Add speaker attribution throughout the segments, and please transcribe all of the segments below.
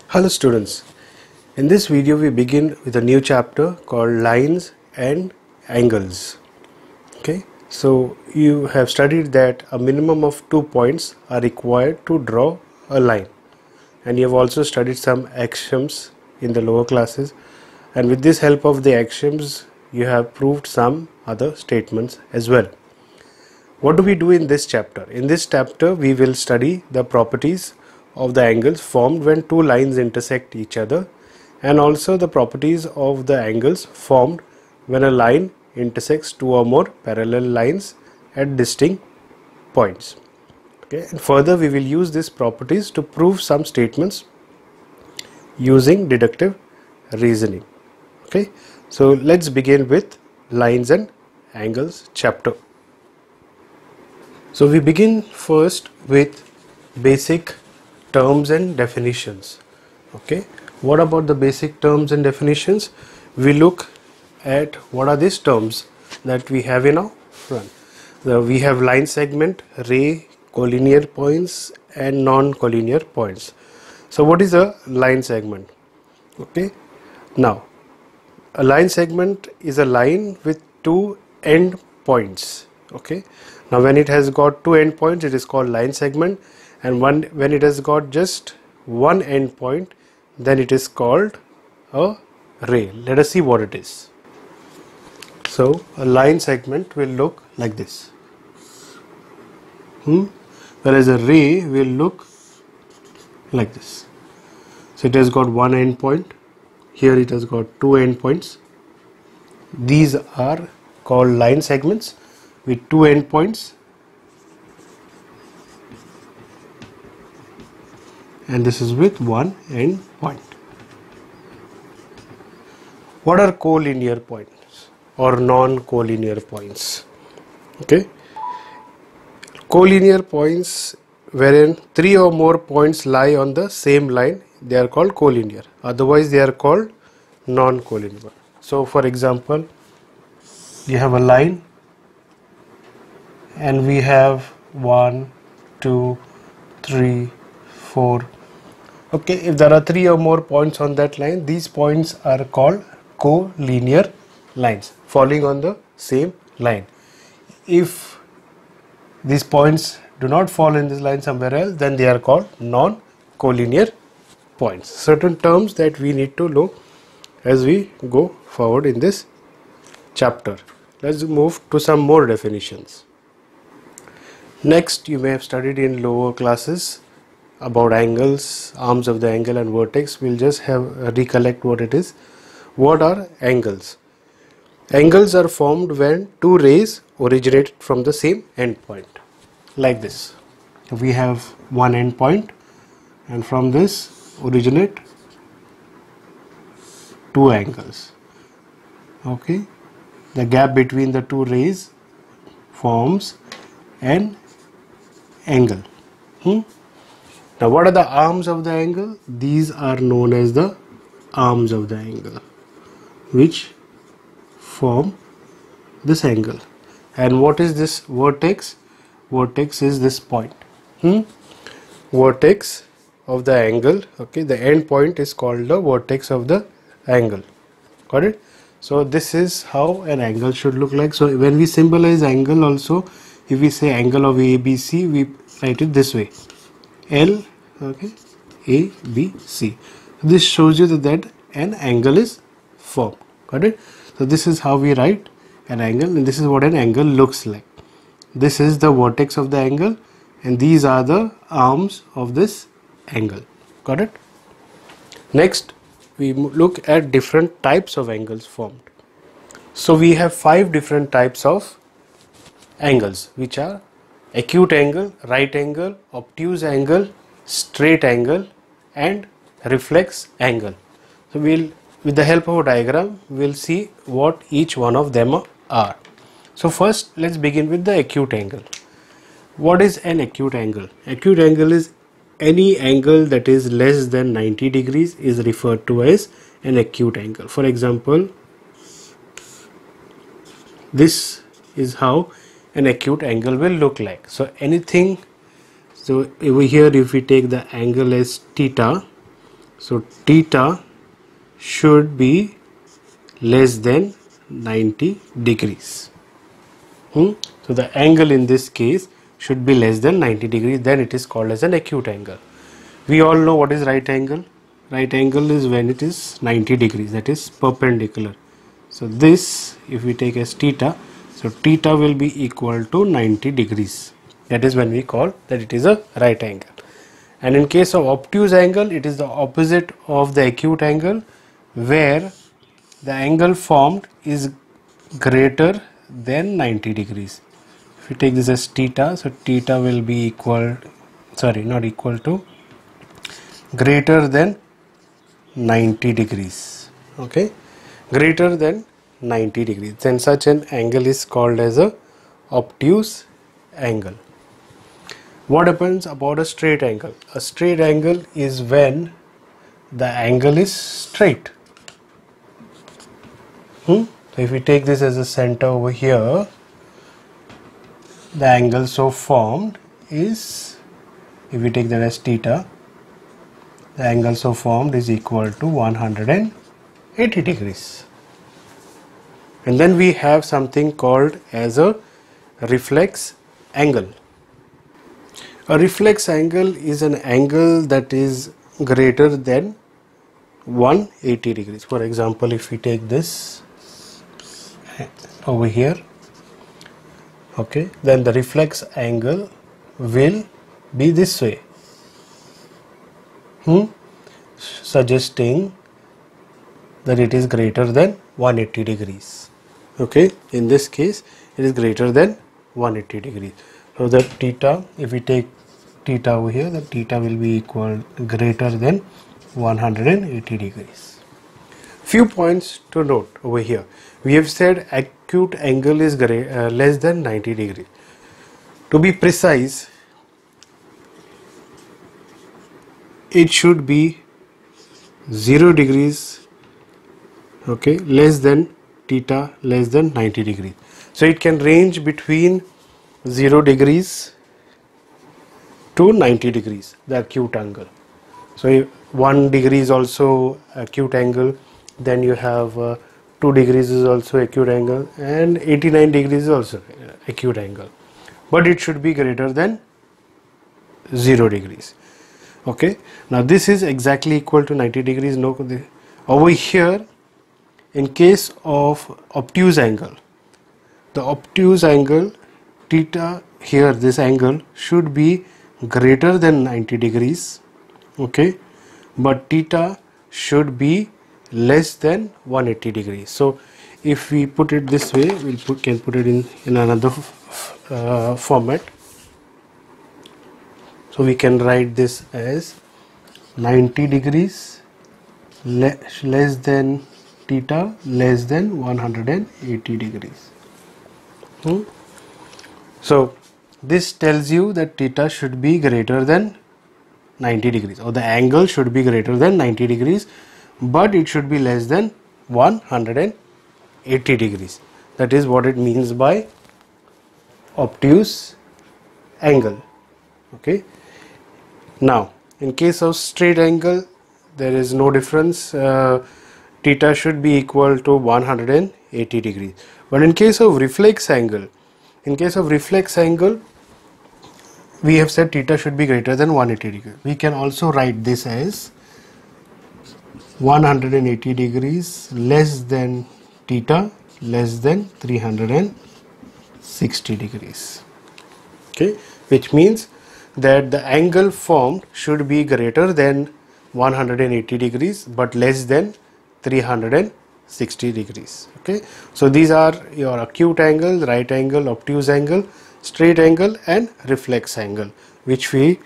Speaker 1: Hello students, in this video we begin with a new chapter called lines and angles. Okay, so you have studied that a minimum of 2 points are required to draw a line, and you have also studied some axioms in the lower classes, and with this help of the axioms you have proved some other statements as well. What do we do in this chapter? In this chapter we will study the properties of the angles formed when two lines intersect each other, and also the properties of the angles formed when a line intersects two or more parallel lines at distinct points. Okay, and further we will use these properties to prove some statements using deductive reasoning. Okay, so let's begin with lines and angles chapter. So we begin first with basic terms and definitions. Okay, what about the basic terms and definitions? We look at what are these terms that we have in our front. We have line segment, ray, collinear points and non-collinear points. So what is a line segment? Okay, now a line segment is a line with two end points. Okay, now when it has got two end points it is called line segment, and when it has got just one end point then it is called a ray. Let us see what it is. So a line segment will look like this, whereas a ray will look like this. So it has got one end point, here it has got two end points. These are called line segments with two end points, and this is with one end point. What are collinear points or non-collinear points? Okay, collinear points wherein three or more points lie on the same line, they are called collinear, otherwise they are called non-collinear. So for example, you have a line and we have 1, 2, 3, 4. Okay, if there are three or more points on that line, these points are called collinear lines falling on the same line. If these points do not fall in this line somewhere else, then they are called non-collinear points. Certain terms that we need to know as we go forward in this chapter. Let's move to some more definitions. Next, you may have studied in lower classes about angles, arms of the angle and vertex. We'll just have recollect what it is. What are angles? Angles are formed when two rays originate from the same end point, like this. We have one end point, and from this originate two angles. Okay, the gap between the two rays forms an angle. Now what are the arms of the angle? These are known as the arms of the angle, which form this angle. And what is this vertex? Vertex is this point. Vertex of the angle. Okay, the end point is called the vertex of the angle. Got it? So this is how an angle should look like. So when we symbolize angle also, if we say angle of ABC, we write it this way: L, okay, ABC. This shows you that an angle is formed. Got it? So this is how we write an angle, and this is what an angle looks like. This is the vertex of the angle, and these are the arms of this angle. Got it? Next, we look at different types of angles formed. So we have 5 different types of angles, which are acute angle, right angle, obtuse angle, straight angle and reflex angle. So we'll, with the help of a diagram, we'll see what each one of them are. So first let's begin with the acute angle. What is an acute angle? Acute angle is any angle that is less than 90 degrees is referred to as an acute angle. For example, this is how an acute angle will look like. So anything, so over here if we take the angle as theta, So theta should be less than 90 degrees. So the angle in this case should be less than 90 degrees, then it is called as an acute angle. We all know what is right angle. Right angle is when it is 90 degrees, that is perpendicular. So this, if we take as theta, so theta will be equal to 90 degrees. That is when we call that it is a right angle. And in case of obtuse angle, it is the opposite of the acute angle, where the angle formed is greater than 90 degrees. If we take this as theta, so theta will be equal, sorry, not equal to, greater than 90 degrees. Okay, greater than 90 degrees, then such an angle is called as a obtuse angle. What happens about a straight angle? A straight angle is when the angle is straight. So if we take this as a center over here, the angle so formed is, if we take that as theta, the angle so formed is equal to 180 degrees. And then we have something called as a reflex angle. A reflex angle is an angle that is greater than 180 degrees. For example, if we take this over here, okay, then the reflex angle will be this way, suggesting that it is greater than 180 degrees. Okay, in this case it is greater than 180 degrees. So that theta, if we take theta over here, the theta will be equal greater than 180 degrees. Few points to note over here. We have said acute angle is less than 90 degrees. To be precise, it should be 0 degrees, okay, less than theta less than 90 degrees. So it can range between 0 degrees to 90 degrees, the acute angle. So 1 degree is also acute angle, then you have 2 degrees is also acute angle, and 89 degrees is also acute angle, but it should be greater than 0 degrees. Okay, now this is exactly equal to 90 degrees. No, over here, in case of obtuse angle, the obtuse angle theta here, this angle should be greater than 90 degrees, okay, but theta should be less than 180 degrees. So if we put it this way, can put it in another format. So we can write this as 90 degrees less than theta less than 180 degrees. So this tells you that theta should be greater than 90 degrees, or the angle should be greater than 90 degrees, but it should be less than 180 degrees. That is what it means by obtuse angle. Okay. Now, in case of straight angle, there is no difference. Theta should be equal to 180 degrees. But in case of reflex angle, we have said theta should be greater than 180 degrees. We can also write this as 180 degrees less than theta less than 360 degrees. Okay, which means that the angle formed should be greater than 180 degrees but less than 360 degrees. Okay, so these are your acute angle, right angle, obtuse angle, straight angle and reflex angle, which we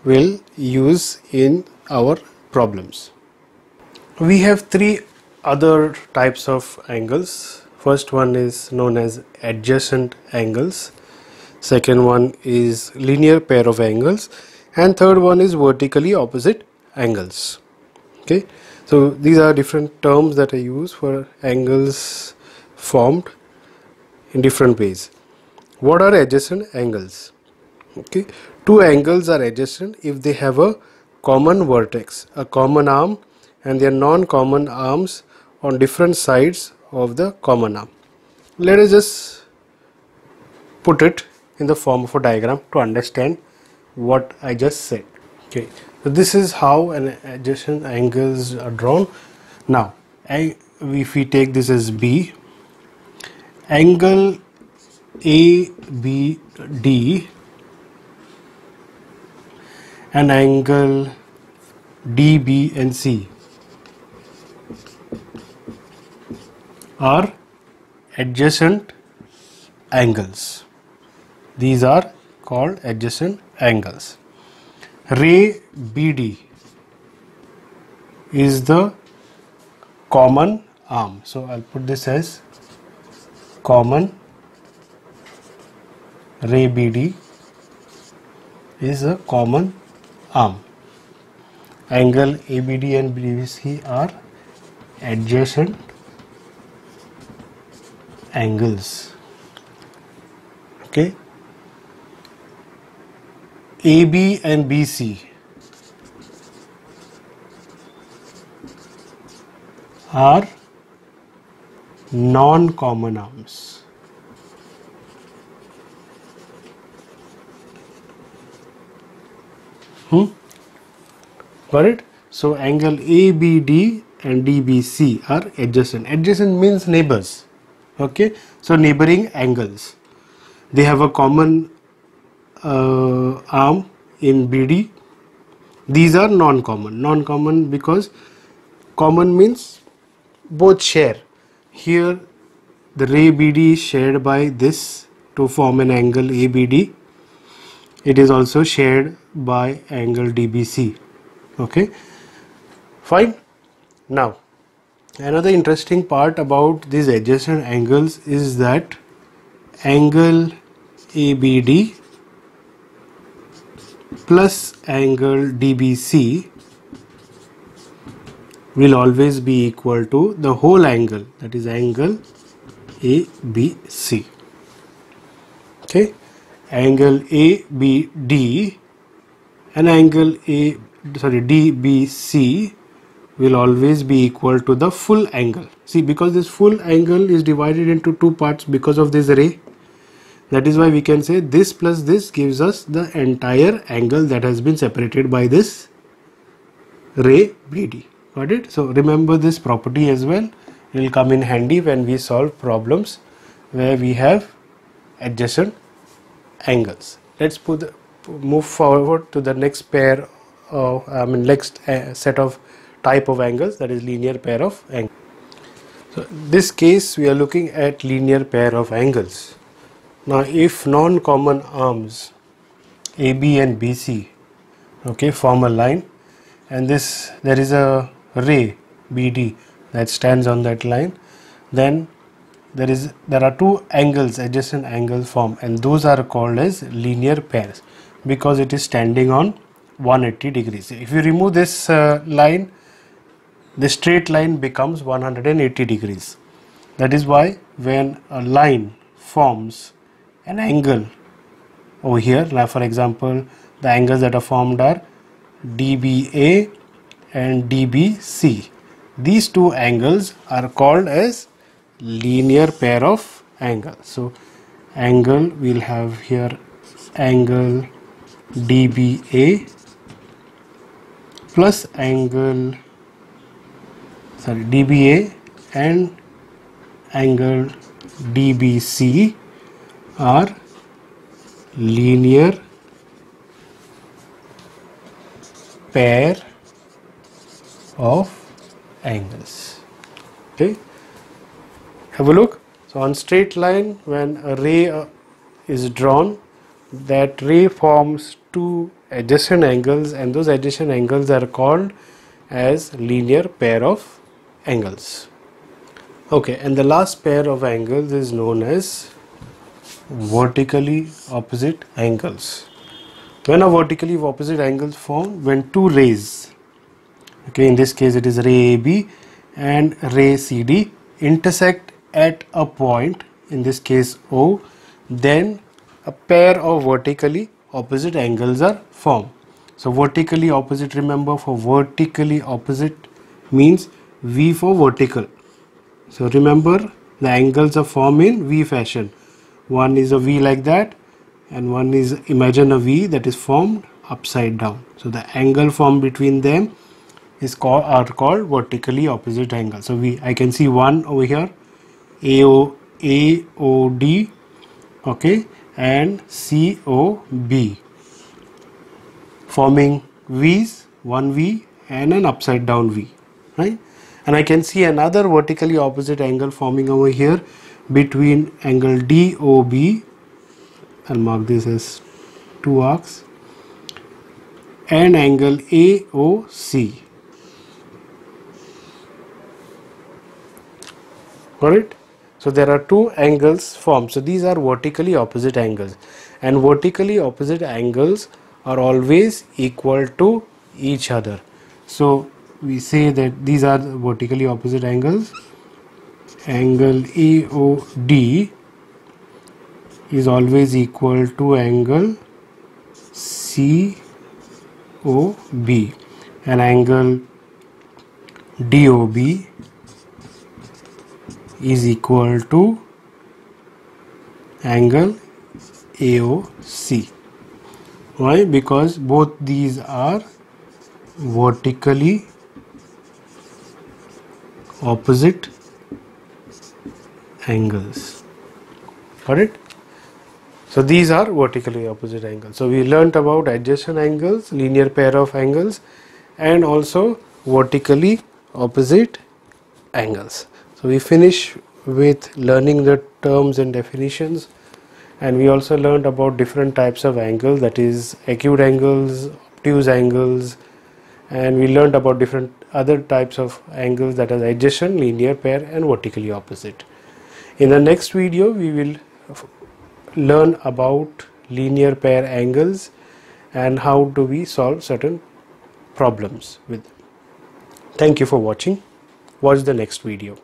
Speaker 1: will use in our problems. We have three other types of angles. First one is known as adjacent angles, second one is linear pair of angles, and third one is vertically opposite angles. Okay, so these are different terms that I use for angles formed in different ways. What are adjacent angles? Okay, two angles are adjacent if they have a common vertex, a common arm, and their non-common arms on different sides of the common arm. Let us just put it in the form of a diagram to understand what I just said. Okay, so this is how an adjacent angles are drawn. Now, if we take this as B, angle ABD and angle DB and C are adjacent angles. These are called adjacent angles. Ray BD is the common arm. So I'll put this as common. Ray BD is a common arm. Angle ABD and BC are adjacent angles. Okay. AB and BC are non-common arms. Got it? So angle ABD and DBC are adjacent. Adjacent means neighbors. Okay, so neighboring angles. They have a common arm in BD. These are non-common. Non-common because common means both share. Here the ray BD is shared by this to form an angle ABD. It is also shared by angle DBC. Okay, fine. Now, another interesting part about these adjacent angles is that angle ABD plus angle DBC will always be equal to the whole angle, that is angle ABC. Okay, angle ABD and angle DBC will always be equal to the full angle. See, because this full angle is divided into two parts because of this ray. That is why we can say this plus this gives us the entire angle that has been separated by this ray BD. Got it? So remember this property as well. It will come in handy when we solve problems where we have adjacent angles. Let's move forward to the next pair of next set of type of angles, that is linear pair of angles. So in this case we are looking at linear pair of angles. Now if non-common arms AB and BC, okay, form a line, and there is a ray BD that stands on that line, then there are two angles, adjacent angles formed, and those are called as linear pairs because it is standing on 180 degrees. If you remove this line, the straight line becomes 180 degrees. That is why when a line forms an angle over here, now for example the angles that are formed are DBA and DBC. These two angles are called as linear pair of angles. So angle, we'll have here angle DBA plus DBA and angle DBC are linear pair of angles. Okay, have a look. So on straight line, when a ray is drawn, that ray forms two adjacent angles, and those adjacent angles are called as linear pair of angles. Okay, and the last pair of angles is known as vertically opposite angles. When a vertically opposite angles form, when two rays, okay, in this case it is ray AB and ray CD, intersect at a point, in this case O, then a pair of vertically opposite angles are formed. So vertically opposite, remember, for vertically opposite means V for vertical. So remember, the angles are formed in V fashion. One is a V like that, and one is, imagine a V that is formed upside down. So the angle formed between them is called vertically opposite angles. So I can see one over here, AOD, okay, and COB, forming V's, one V and an upside down V, right? And I can see another vertically opposite angle forming over here between angle DOB, I'll mark this as 2 arcs, and angle AOC. Got it? So there are two angles formed. So these are vertically opposite angles, and vertically opposite angles are always equal to each other. So we say that these are the vertically opposite angles. Angle AOD is always equal to angle COB, and angle DOB is equal to angle AOC. Why? Because both these are vertically opposite angles. Got it? So these are vertically opposite angles. So we learnt about adjacent angles, linear pair of angles, and also vertically opposite angles. So we finish with learning the terms and definitions, and we also learned about different types of angles, that is acute angles, obtuse angles, and we learned about different other types of angles, that is adjacent, linear pair, and vertically opposite. In the next video we will learn about linear pair angles and how do we solve certain problems with them. Thank you for watching. Watch the next video.